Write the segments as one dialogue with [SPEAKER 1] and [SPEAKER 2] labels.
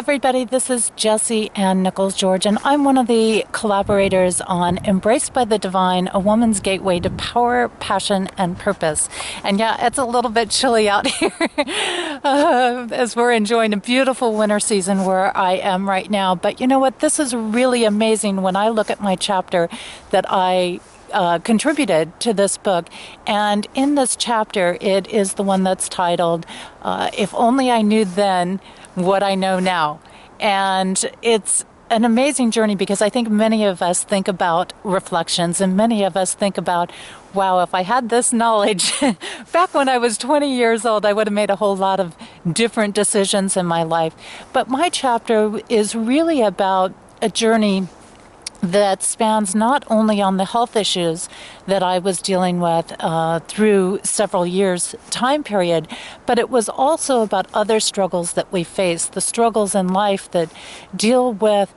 [SPEAKER 1] everybody, this is Jessie Ann Nichols, George, and I'm one of the collaborators on Embraced by the Divine, a woman's gateway to power, passion, and purpose. And yeah, it's a little bit chilly out here as we're enjoying a beautiful winter season where I am right now. But you know what? This is really amazing when I look at my chapter that I contributed to this book. And in this chapter, it is the one that's titled, If Only I Knew Then What I Know Now. And it's an amazing journey because I think many of us think about reflections and many of us think about, wow, if I had this knowledge back when I was 20 years old, I would have made a whole lot of different decisions in my life. But my chapter is really about a journey that spans not only on the health issues that I was dealing with through several years time period, but it was also about other struggles that we face, the struggles in life that deal with,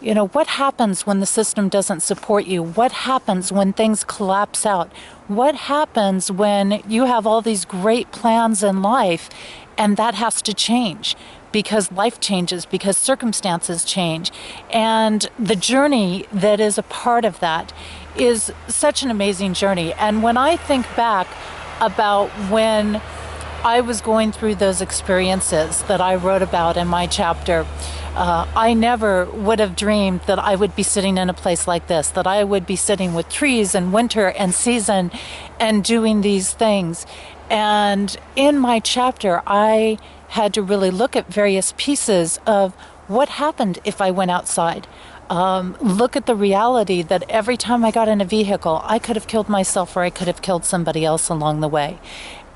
[SPEAKER 1] you know, what happens when the system doesn't support you? What happens when things collapse out? What happens when you have all these great plans in life and that has to change? Because life changes, because circumstances change. And the journey that is a part of that is such an amazing journey. And when I think back about when I was going through those experiences that I wrote about in my chapter, I never would have dreamed that I would be sitting in a place like this, that I would be sitting with trees and winter and season and doing these things. And in my chapter, I had to really look at various pieces of what happened if I went outside. Look at the reality that every time I got in a vehicle, I could have killed myself or I could have killed somebody else along the way.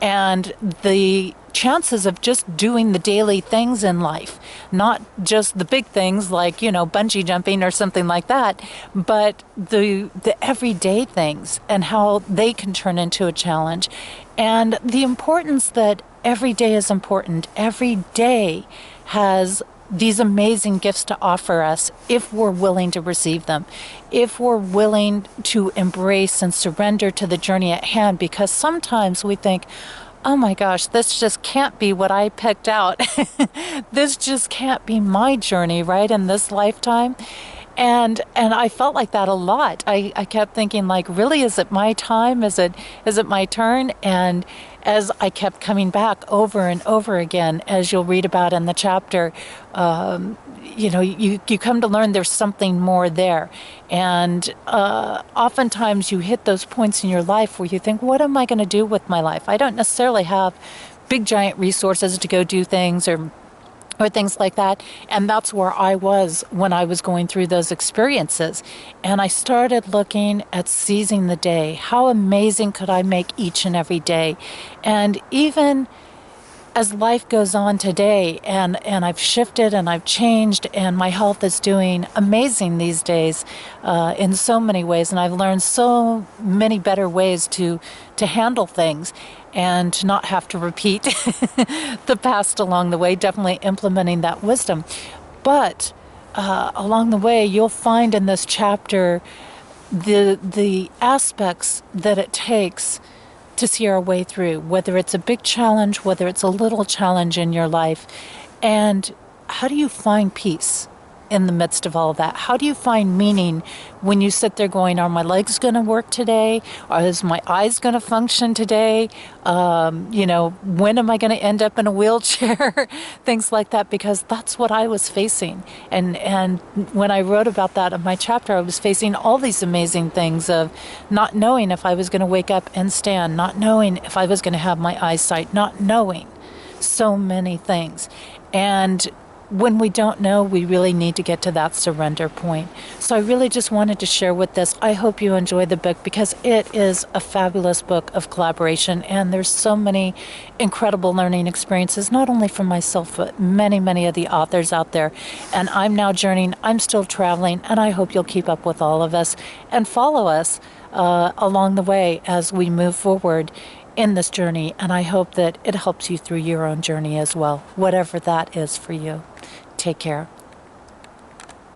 [SPEAKER 1] And the chances of just doing the daily things in life, not just the big things like, you know, bungee jumping or something like that, but the everyday things and how they can turn into a challenge. And the importance that every day is important. Every day has these amazing gifts to offer us if we're willing to receive them, if we're willing to embrace and surrender to the journey at hand, because sometimes we think, oh my gosh, this just can't be what I picked out. This just can't be my journey, right, in this lifetime. And I felt like that a lot. I kept thinking, like, really, is it my time? Is it my turn? And as I kept coming back over and over again, as you'll read about in the chapter, you know, you come to learn there's something more there. And oftentimes you hit those points in your life where you think, what am I going to do with my life? I don't necessarily have big, giant resources to go do things or things like that. And that's where I was when I was going through those experiences. And I started looking at seizing the day. How amazing could I make each and every day? And even as life goes on today, and I've shifted and I've changed, and my health is doing amazing these days in so many ways, and I've learned so many better ways to handle things and to not have to repeat the past along the way, definitely implementing that wisdom. But along the way, you'll find in this chapter the aspects that it takes to see our way through, whether it's a big challenge, whether it's a little challenge in your life. And how do you find peace in the midst of all of that? How do you find meaning when you sit there going, are my legs going to work today? Or is my eyes going to function today? You know, when am I going to end up in a wheelchair? Things like that, because that's what I was facing. And when I wrote about that in my chapter, I was facing all these amazing things of not knowing if I was going to wake up and stand, not knowing if I was going to have my eyesight, not knowing so many things. And when we don't know, we really need to get to that surrender point. So I really just wanted to share with this. I hope you enjoy the book because it is a fabulous book of collaboration, and there's so many incredible learning experiences, not only from myself, but many, many of the authors out there. And I'm now journeying, I'm still traveling, and I hope you'll keep up with all of us and follow us along the way as we move forward in this journey. And I hope that it helps you through your own journey as well, whatever that is for you. Take care.